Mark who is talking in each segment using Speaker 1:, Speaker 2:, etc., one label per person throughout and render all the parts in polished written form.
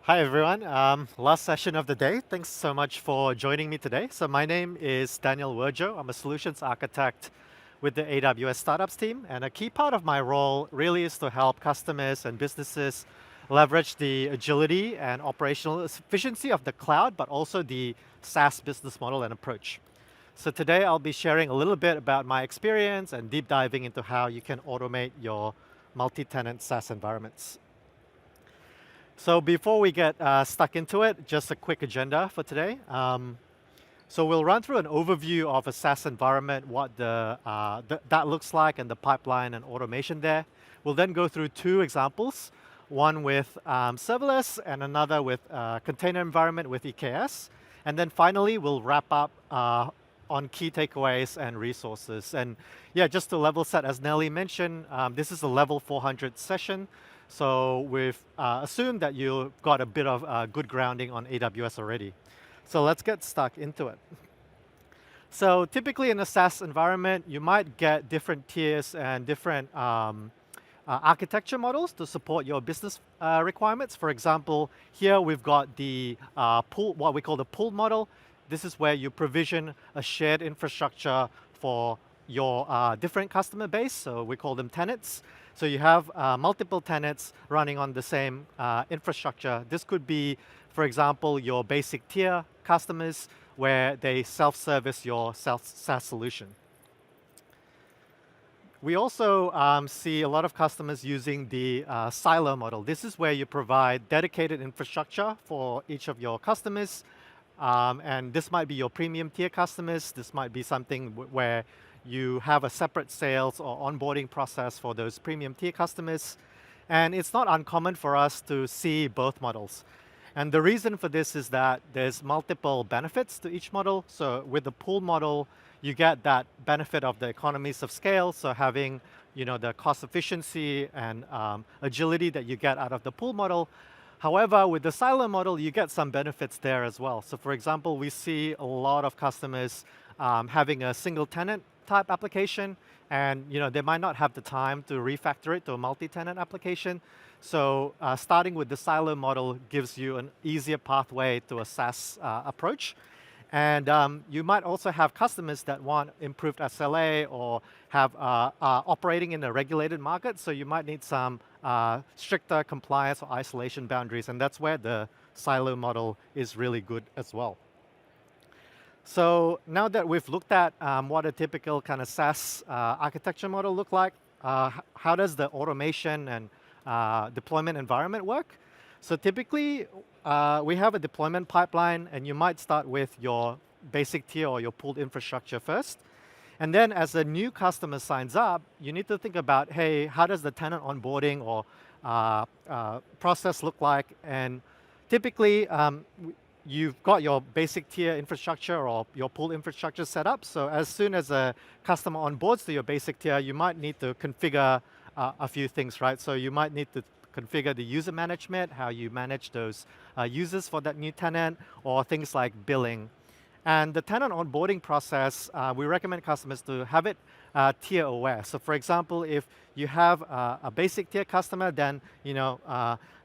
Speaker 1: Hi everyone, last session of the day. Thanks so much for joining me today. So my name is Daniel Werjo. I'm a solutions architect with the AWS startups team, and a key part of my role really is to help customers and businesses leverage the agility and operational efficiency of the cloud, but also the SaaS business model and approach. So today I'll be sharing a little bit about my experience and deep diving into how you can automate your multi-tenant SaaS environments. So before we get stuck into it, just a quick agenda for today. So we'll run through an overview of a SaaS environment, what that looks like, and the pipeline and automation there. We'll then go through two examples, one with serverless and another with container environment with EKS. And then finally, we'll wrap up on key takeaways and resources. And yeah, just to level set, as Nelly mentioned, this is a level 400 session. So we've assumed that you've got a bit of good grounding on AWS already. So let's get stuck into it. So typically in a SaaS environment, you might get different tiers and different architecture models to support your business requirements. For example, here we've got the pool, what we call the pool model. This is where you provision a shared infrastructure for your different customer base. So we call them tenants. So you have multiple tenants running on the same infrastructure. This could be, for example, your basic tier customers where they self-service your SaaS solution. We also see a lot of customers using the silo model. This is where you provide dedicated infrastructure for each of your customers. And this might be your premium tier customers. This might be something where you have a separate sales or onboarding process for those premium tier customers. And it's not uncommon for us to see both models. And the reason for this is that there's multiple benefits to each model. So with the pool model, you get that benefit of the economies of scale. So having the cost efficiency and agility that you get out of the pool model. However, with the silo model, you get some benefits there as well. So for example, we see a lot of customers having a single tenant type application, and they might not have the time to refactor it to a multi-tenant application. So starting with the silo model gives you an easier pathway to a SaaS approach. And you might also have customers that want improved SLA or have operating in a regulated market. So you might need some stricter compliance or isolation boundaries. And that's where the silo model is really good as well. So now that we've looked at what a typical kind of SaaS architecture model look like, how does the automation and deployment environment work? So typically, we have a deployment pipeline, and you might start with your basic tier or your pooled infrastructure first. And then as a new customer signs up, you need to think about, hey, how does the tenant onboarding or process look like? And typically, you've got your basic tier infrastructure or your pool infrastructure set up. So as soon as a customer onboards to your basic tier, you might need to configure a few things, right? So you might need to configure the user management, how you manage those users for that new tenant, or things like billing. And the tenant onboarding process, we recommend customers to have it tier aware. So for example, if you have a basic tier customer, then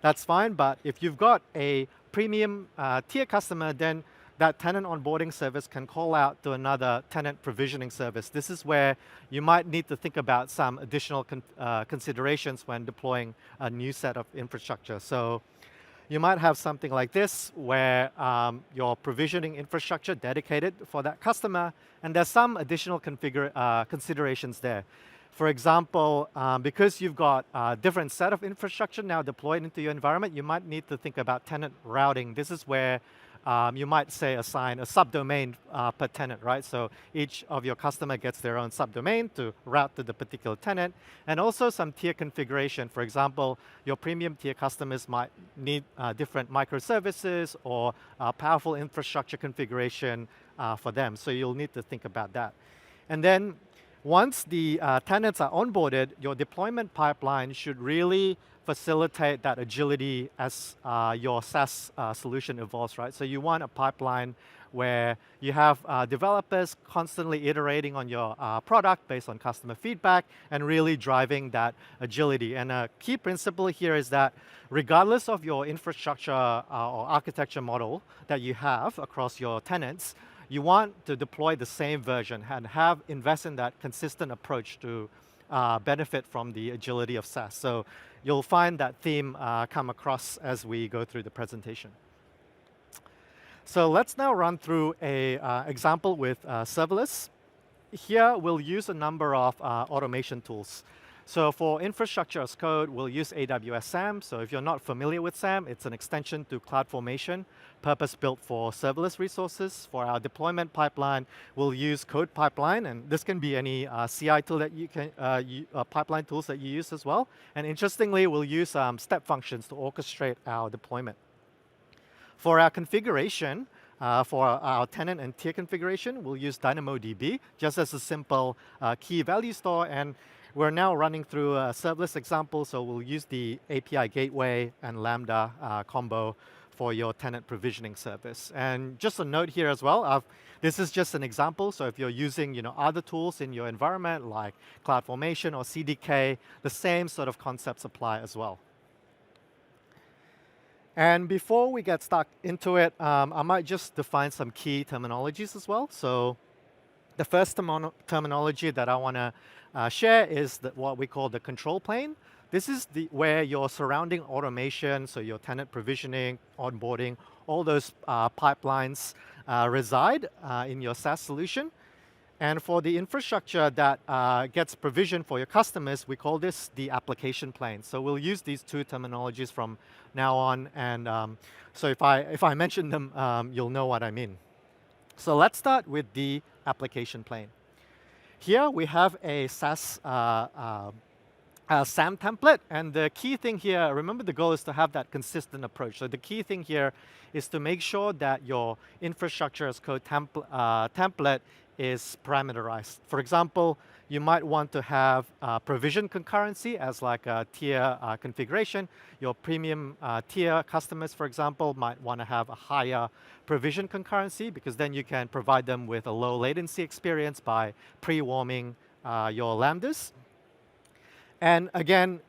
Speaker 1: that's fine. But if you've got a premium tier customer, then that tenant onboarding service can call out to another tenant provisioning service. This is where you might need to think about some additional considerations when deploying a new set of infrastructure. So you might have something like this, where you're provisioning infrastructure dedicated for that customer, and there's some additional considerations there. For example, because you've got a different set of infrastructure now deployed into your environment, you might need to think about tenant routing. This is where you might say assign a subdomain per tenant, right? So each of your customer gets their own subdomain to route to the particular tenant, and also some tier configuration. For example, your premium tier customers might need different microservices or powerful infrastructure configuration for them. So you'll need to think about that. And then once the tenants are onboarded, your deployment pipeline should really facilitate that agility as your SaaS solution evolves, right? So you want a pipeline where you have developers constantly iterating on your product based on customer feedback and really driving that agility. And a key principle here is that regardless of your infrastructure or architecture model that you have across your tenants, you want to deploy the same version and invest in that consistent approach to benefit from the agility of SaaS. So you'll find that theme come across as we go through the presentation. So let's now run through a example with serverless. Here we'll use a number of automation tools. So for infrastructure as code, we'll use AWS SAM. So if you're not familiar with SAM, it's an extension to CloudFormation, purpose-built for serverless resources. For our deployment pipeline, we'll use CodePipeline, and this can be any CI tool that you can, pipeline tools that you use as well. And interestingly, we'll use Step Functions to orchestrate our deployment. For our configuration, for our tenant and tier configuration, we'll use DynamoDB just as a simple key value store. And we're now running through a serverless example, so we'll use the API gateway and Lambda combo for your tenant provisioning service. And just a note here as well, this is just an example, so if you're using other tools in your environment like CloudFormation or CDK, the same sort of concepts apply as well. And before we get stuck into it, I might just define some key terminologies as well. So the first terminology that I want to share is what we call the control plane. This is where your surrounding automation, so your tenant provisioning, onboarding, all those pipelines reside in your SaaS solution. And for the infrastructure that gets provisioned for your customers, we call this the application plane. So we'll use these two terminologies from now on. And so if I mention them, you'll know what I mean. So let's start with the application plane. Here we have a SaaS SAM template, and the key thing here, remember the goal is to have that consistent approach. So the key thing here is to make sure that your infrastructure as code template is parameterized. For example, you might want to have provision concurrency as like a tier configuration. Your premium tier customers, for example, might want to have a higher provision concurrency because then you can provide them with a low latency experience by pre-warming your Lambdas. And again,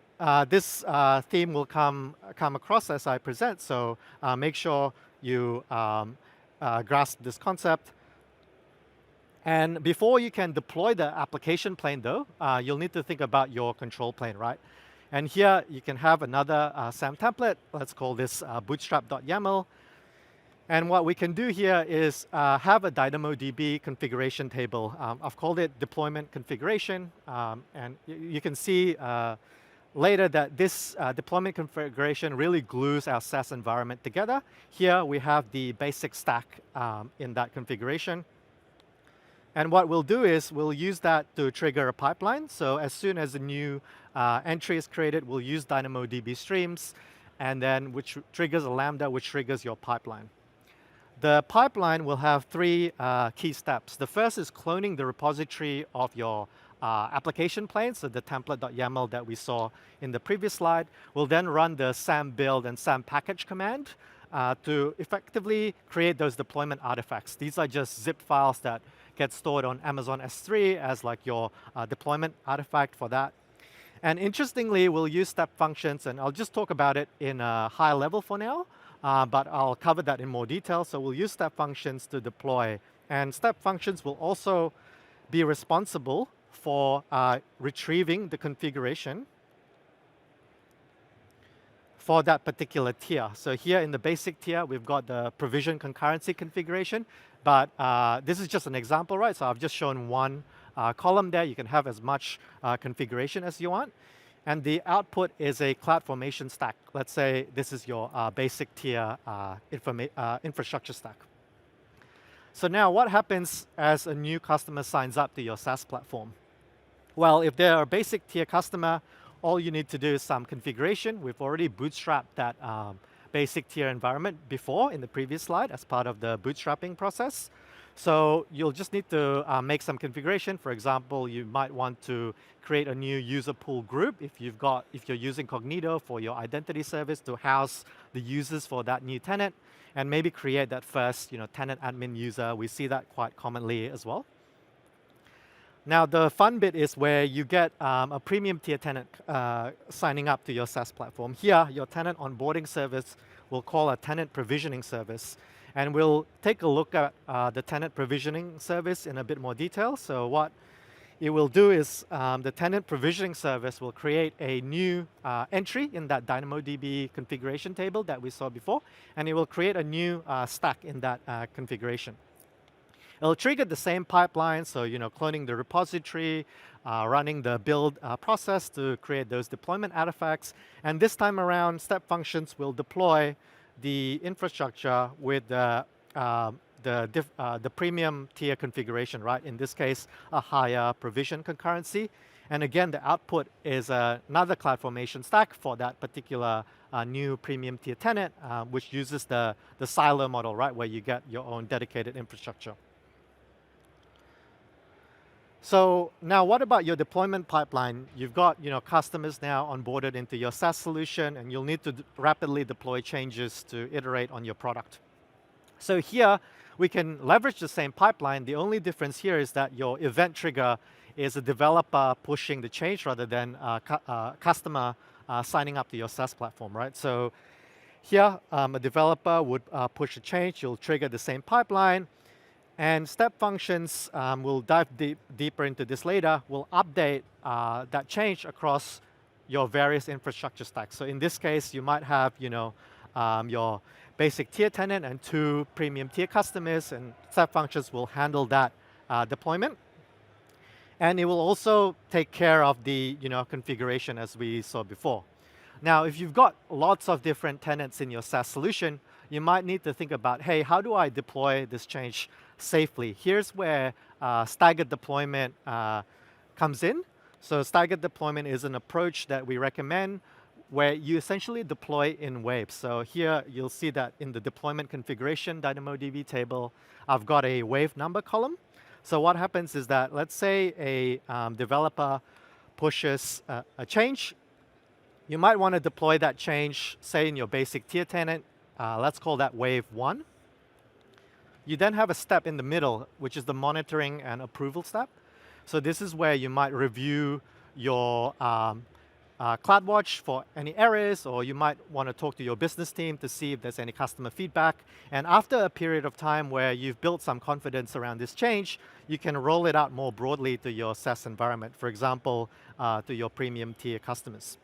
Speaker 1: this theme will come across as I present, so make sure you grasp this concept. And before you can deploy the application plane though, you'll need to think about your control plane, right? And here you can have another SAM template. Let's call this bootstrap.yaml. And what we can do here is have a DynamoDB configuration table. I've called it deployment configuration. And you can see later that this deployment configuration really glues our SaaS environment together. Here we have the basic stack in that configuration. And what we'll do is we'll use that to trigger a pipeline. So as soon as a new entry is created, we'll use DynamoDB streams, and then which triggers a Lambda, which triggers your pipeline. The pipeline will have three key steps. The first is cloning the repository of your application plane, so the template.yaml that we saw in the previous slide. We'll then run the SAM build and SAM package command to effectively create those deployment artifacts. These are just zip files that get stored on Amazon S3 as like your deployment artifact for that. And interestingly, we'll use step functions, and I'll just talk about it in a high level for now, but I'll cover that in more detail. So we'll use step functions to deploy, and step functions will also be responsible for retrieving the configuration for that particular tier. So here in the basic tier, we've got the provision concurrency configuration, but this is just an example, right? So I've just shown one column there. You can have as much configuration as you want. And the output is a CloudFormation stack. Let's say this is your basic tier infrastructure stack. So now what happens as a new customer signs up to your SaaS platform? Well, if they're a basic tier customer, all you need to do is some configuration. We've already bootstrapped that basic tier environment before in the previous slide as part of the bootstrapping process. So you'll just need to make some configuration. For example, you might want to create a new user pool group if you're using Cognito for your identity service to house the users for that new tenant, and maybe create that first tenant admin user. We see that quite commonly as well. Now the fun bit is where you get a premium tier tenant signing up to your SaaS platform. Here, your tenant onboarding service will call a tenant provisioning service. And we'll take a look at the tenant provisioning service in a bit more detail. So what it will do is the tenant provisioning service will create a new entry in that DynamoDB configuration table that we saw before, and it will create a new stack in that configuration. It'll trigger the same pipeline, so cloning the repository, running the build process to create those deployment artifacts, and this time around, Step Functions will deploy the infrastructure with the premium tier configuration, right? In this case, a higher provision concurrency. And again, the output is another CloudFormation stack for that particular new premium tier tenant, which uses the silo model, right? Where you get your own dedicated infrastructure. So now what about your deployment pipeline? You've got customers now onboarded into your SaaS solution, and you'll need to rapidly deploy changes to iterate on your product. So here, we can leverage the same pipeline. The only difference here is that your event trigger is a developer pushing the change rather than a customer signing up to your SaaS platform, right? So here, a developer would push a change. You'll trigger the same pipeline. And Step Functions, we'll dive deeper into this later, will update that change across your various infrastructure stacks. So in this case, you might have your basic tier tenant and 2 premium tier customers, and Step Functions will handle that deployment. And it will also take care of the configuration as we saw before. Now, if you've got lots of different tenants in your SaaS solution, you might need to think about, hey, how do I deploy this change safely? Here's where staggered deployment comes in. So staggered deployment is an approach that we recommend where you essentially deploy in waves. So here you'll see that in the deployment configuration DynamoDB table, I've got a wave number column. So what happens is that, let's say a developer pushes a change. You might want to deploy that change, say in your basic tier tenant. Let's call that wave 1. You then have a step in the middle, which is the monitoring and approval step. So this is where you might review your CloudWatch for any errors, or you might want to talk to your business team to see if there's any customer feedback. And after a period of time where you've built some confidence around this change, you can roll it out more broadly to your SaaS environment, for example, to your premium tier customers.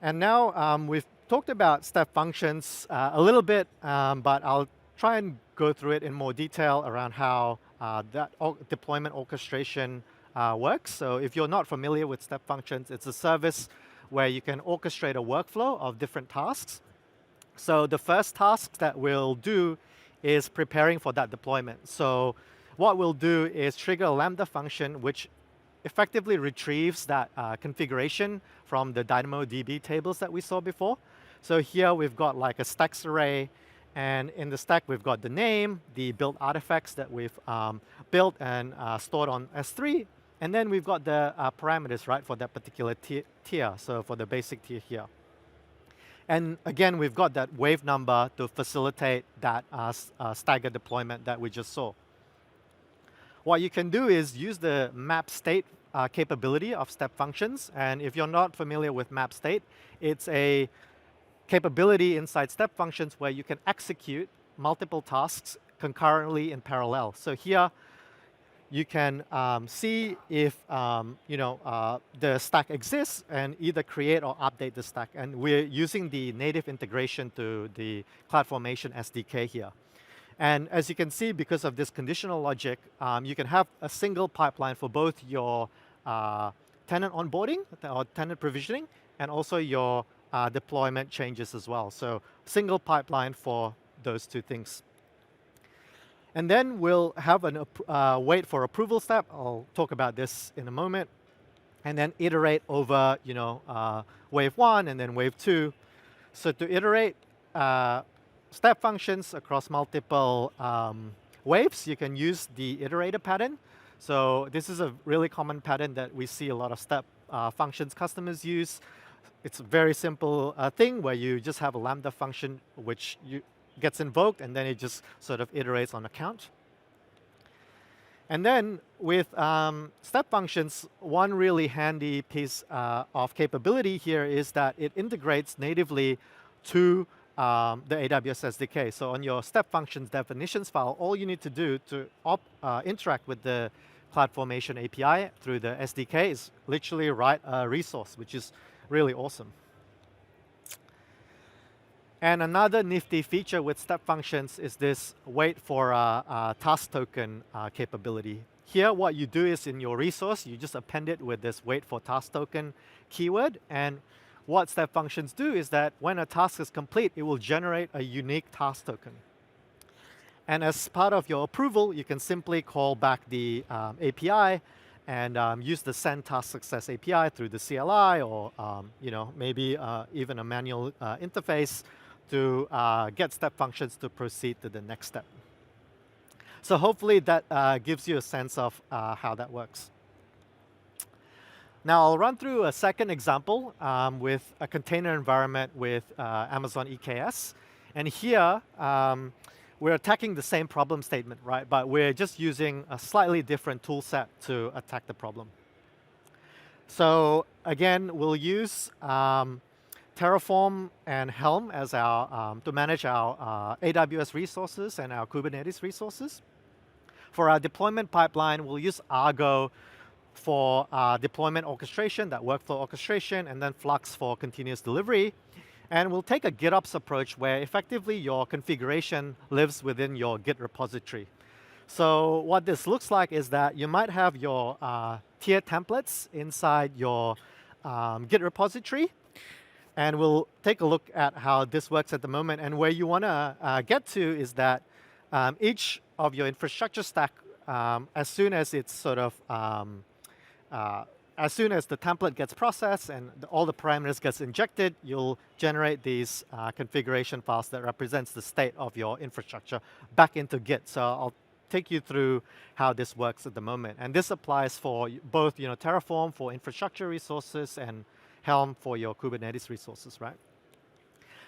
Speaker 1: And now we've talked about Step Functions a little bit, but I'll try and go through it in more detail around how that deployment orchestration works. So if you're not familiar with Step Functions, it's a service where you can orchestrate a workflow of different tasks. So the first task that we'll do is preparing for that deployment. So what we'll do is trigger a Lambda function, which effectively retrieves that configuration from the DynamoDB tables that we saw before. So here we've got like a stacks array, and in the stack we've got the name, the build artifacts that we've built and stored on S3, and then we've got the parameters, right, for that particular tier, so for the basic tier here. And again, we've got that wave number to facilitate that staggered deployment that we just saw. What you can do is use the map state capability of Step Functions. And if you're not familiar with map state, it's a capability inside Step Functions where you can execute multiple tasks concurrently in parallel. So here you can see if the stack exists and either create or update the stack. And we're using the native integration to the CloudFormation SDK here. And as you can see, because of this conditional logic, you can have a single pipeline for both your tenant onboarding or tenant provisioning and also your deployment changes as well. So single pipeline for those two things. And then we'll have an wait for approval step. I'll talk about this in a moment. And then iterate over wave 1 and then wave 2. So to iterate, step functions across multiple waves, you can use the iterator pattern. So this is a really common pattern that we see a lot of step functions customers use. It's a very simple thing where you just have a Lambda function which gets invoked, and then it just sort of iterates on a count. And then with step functions, one really handy piece of capability here is that it integrates natively to the AWS SDK. So on your step functions definitions file, all you need to do to interact with the CloudFormation API through the SDK is literally write a resource, which is really awesome. And another nifty feature with step functions is this wait for a task token capability. Here, what you do is in your resource, you just append it with this wait for task token keyword. And what step functions do is that when a task is complete, it will generate a unique task token. And as part of your approval, you can simply call back the API and use the send task success API through the CLI, or maybe even a manual interface to get step functions to proceed to the next step. So hopefully that gives you a sense of how that works. Now I'll run through a second example with a container environment with Amazon EKS. And here, we're attacking the same problem statement, right? But we're just using a slightly different tool set to attack the problem. So again, we'll use Terraform and Helm as our to manage our AWS resources and our Kubernetes resources. For our deployment pipeline, we'll use Argo for deployment orchestration, that workflow orchestration, and then Flux for continuous delivery. And we'll take a GitOps approach where effectively your configuration lives within your Git repository. So what this looks like is that you might have your tier templates inside your Git repository. And we'll take a look at how this works at the moment. And where you want to get to is that each of your infrastructure stack, as soon as it's sort of as soon as the template gets processed and all the parameters gets injected, you'll generate these configuration files that represents the state of your infrastructure back into Git. So I'll take you through how this works at the moment. And this applies for both Terraform for infrastructure resources and Helm for your Kubernetes resources, right?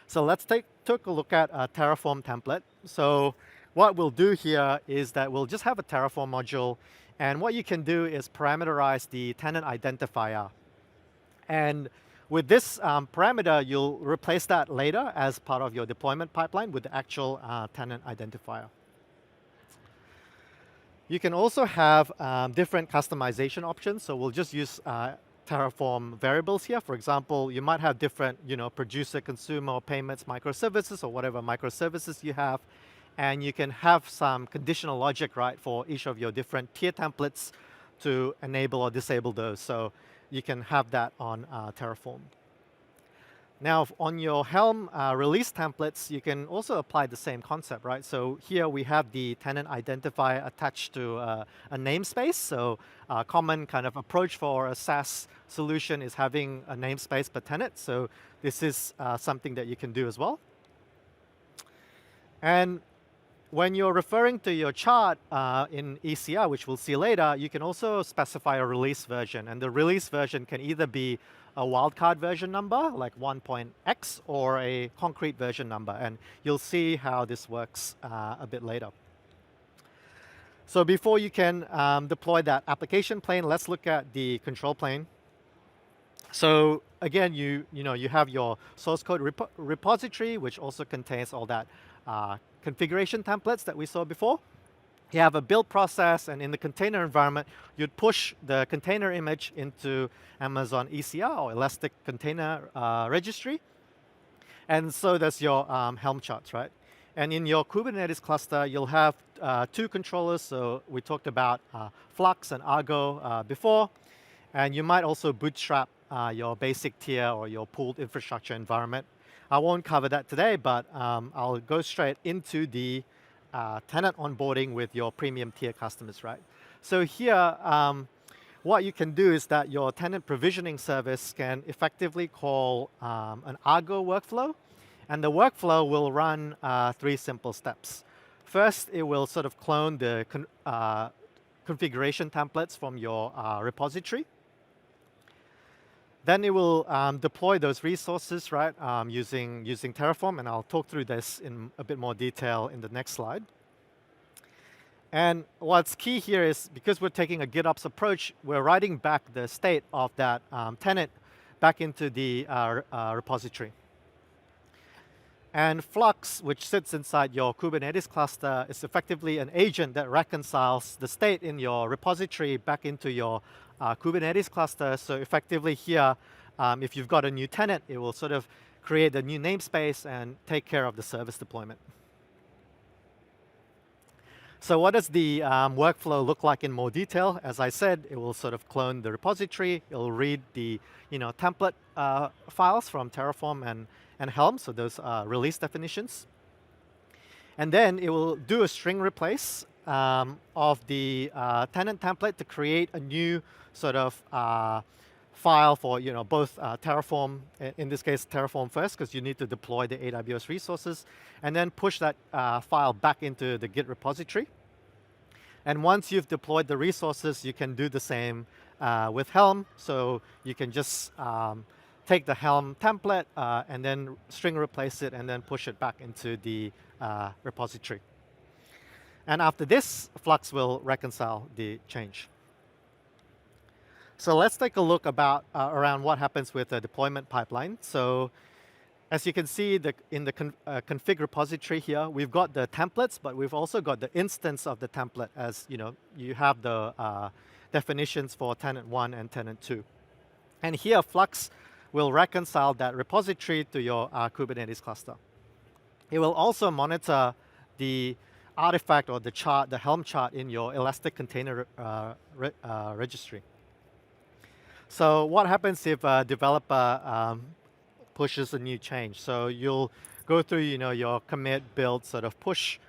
Speaker 1: So let's take a look at a Terraform template. So what we'll do here is that we'll just have a Terraform module. And what you can do is parameterize the tenant identifier. And with this parameter, you'll replace that later as part of your deployment pipeline with the actual tenant identifier. You can also have different customization options. So we'll just use Terraform variables here. For example, you might have different producer, consumer, payments, microservices, or whatever microservices you have. And you can have some conditional logic, right, for each of your different tier templates to enable or disable those. So you can have that on Terraform. Now, on your Helm release templates, you can also apply the same concept, right? So here we have the tenant identifier attached to a namespace. So a common kind of approach for a SaaS solution is having a namespace per tenant. So this is something that you can do as well. And when you're referring to your chart in ECR, which we'll see later, you can also specify a release version. And the release version can either be a wildcard version number, like 1.x, or a concrete version number. And you'll see how this works a bit later. So before you can deploy that application plane, let's look at the control plane. So again, you have your source code repository, which also contains all that configuration templates that we saw before. You have a build process, and in the container environment, you'd push the container image into Amazon ECR, or Elastic Container Registry. And so that's your Helm charts, right? And in your Kubernetes cluster, you'll have two controllers. So we talked about Flux and Argo before. And you might also bootstrap your basic tier or your pooled infrastructure environment. I won't cover that today, but I'll go straight into the tenant onboarding with your premium tier customers, right? So here, what you can do is that your tenant provisioning service can effectively call an Argo workflow, And the workflow will run 3 simple steps. First, it will sort of clone the configuration templates from your repository. Then it will deploy those resources, right, using Terraform, and I'll talk through this in a bit more detail in the next slide. And what's key here is because we're taking a GitOps approach, we're writing back the state of that tenant back into the repository. And Flux, which sits inside your Kubernetes cluster, is effectively an agent that reconciles the state in your repository back into your Kubernetes cluster. So effectively here, if you've got a new tenant, it will sort of create a new namespace and take care of the service deployment. So what does the workflow look like in more detail? As I said, it will sort of clone the repository. It will read the template files from Terraform and Helm, so those release definitions. And then it will do a string replace of the tenant template to create a new sort of file for both Terraform, in this case Terraform first, because you need to deploy the AWS resources, and then push that file back into the Git repository. And once you've deployed the resources, you can do the same with Helm. So you can just take the Helm template and then string replace it and then push it back into the repository. And after this, Flux will reconcile the change. So let's take a look around what happens with the deployment pipeline. So as you can see in the config repository here, we've got the templates, but we've also got the instance of the template as you have the definitions for tenant 1 and tenant 2. And here Flux will reconcile that repository to your Kubernetes cluster. It will also monitor the artifact or the chart, the Helm chart in your Elastic Container registry. So what happens if a developer pushes a new change? So you'll go through your commit, build, sort of push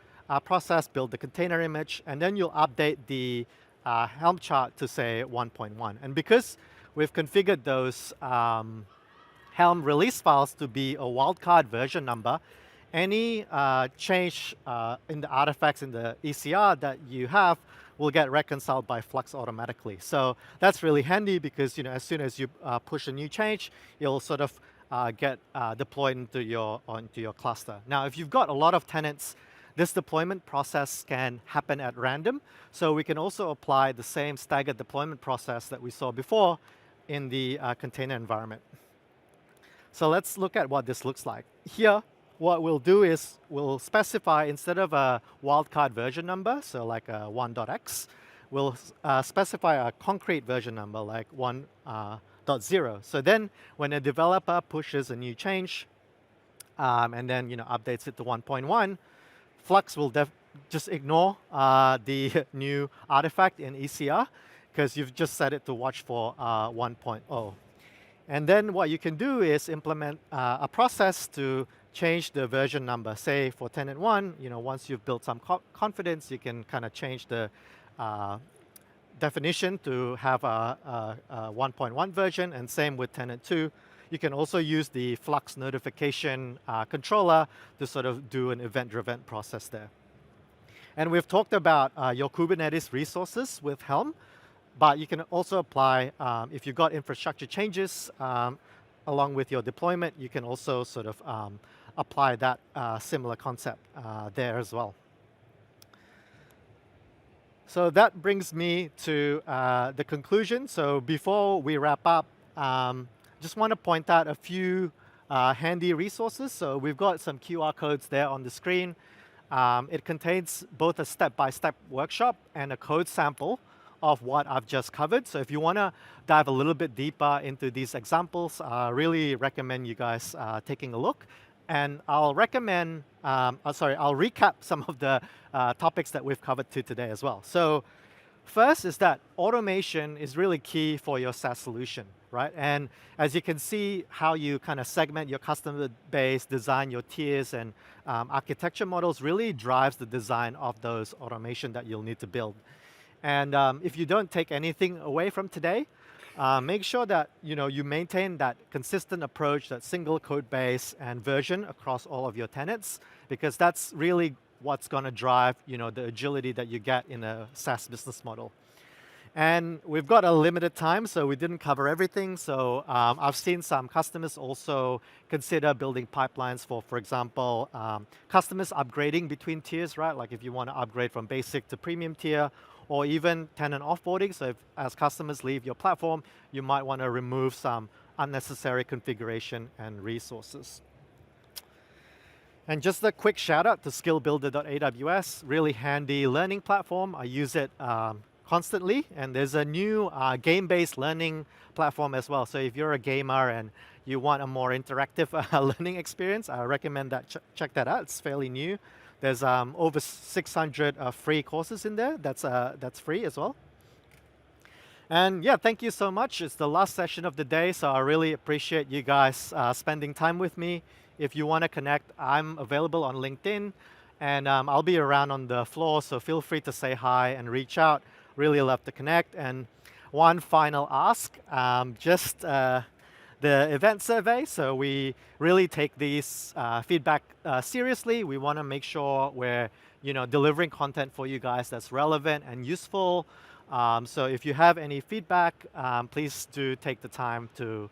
Speaker 1: process, build the container image, and then you'll update the Helm chart to say 1.1. And because we've configured those Helm release files to be a wildcard version number, any change in the artifacts in the ECR that you have will get reconciled by Flux automatically. So that's really handy because as soon as you push a new change, you'll sort of get deployed into your cluster. Now, if you've got a lot of tenants, this deployment process can happen at random. So we can also apply the same staggered deployment process that we saw before in the container environment. So let's look at what this looks like. Here, what we'll do is we'll specify, instead of a wildcard version number, so like a 1.x, we'll specify a concrete version number like 1.0. So then when a developer pushes a new change and then updates it to 1.1, Flux will just ignore the new artifact in ECR because you've just set it to watch for 1.0. And then what you can do is implement a process to change the version number. Say for tenant 1, once you've built some confidence, you can kind of change the definition to have a 1.1 version, and same with tenant 2. You can also use the Flux notification controller to sort of do an event-driven process there. And we've talked about your Kubernetes resources with Helm, but you can also apply, if you've got infrastructure changes along with your deployment, you can also sort of apply that similar concept there as well. So that brings me to the conclusion. So before we wrap up, just want to point out a few handy resources. So we've got some QR codes there on the screen. It contains both a step-by-step workshop and a code sample of what I've just covered. So if you want to dive a little bit deeper into these examples, I really recommend you guys taking a look. And I'll recommend, I'll recap some of the topics that we've covered today as well. So first is that automation is really key for your SaaS solution, right? And as you can see, how you kind of segment your customer base, design your tiers and architecture models really drives the design of those automation that you'll need to build. And if you don't take anything away from today, make sure that you maintain that consistent approach, that single code base and version across all of your tenants, because that's really what's going to drive the agility that you get in a SaaS business model. And we've got a limited time, so we didn't cover everything. So I've seen some customers also consider building pipelines for example, customers upgrading between tiers, right? Like if you want to upgrade from basic to premium tier, or even tenant offboarding. So if, as customers leave your platform, you might want to remove some unnecessary configuration and resources. And just a quick shout out to skillbuilder.aws, really handy learning platform. I use it constantly, and there's a new game-based learning platform as well. So if you're a gamer and you want a more interactive learning experience, I recommend that check that out. It's fairly new. There's over 600 free courses in there. That's free as well. And yeah, thank you so much. It's the last session of the day, so I really appreciate you guys spending time with me. If you want to connect, I'm available on LinkedIn, and I'll be around on the floor, so feel free to say hi and reach out. Really love to connect. And one final ask, just the event survey. So we really take these feedback seriously. We want to make sure we're delivering content for you guys that's relevant and useful. So if you have any feedback, please do take the time to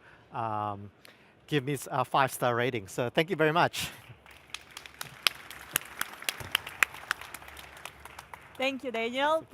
Speaker 1: give me a 5-star rating. So thank you very much.
Speaker 2: Thank you, Daniel.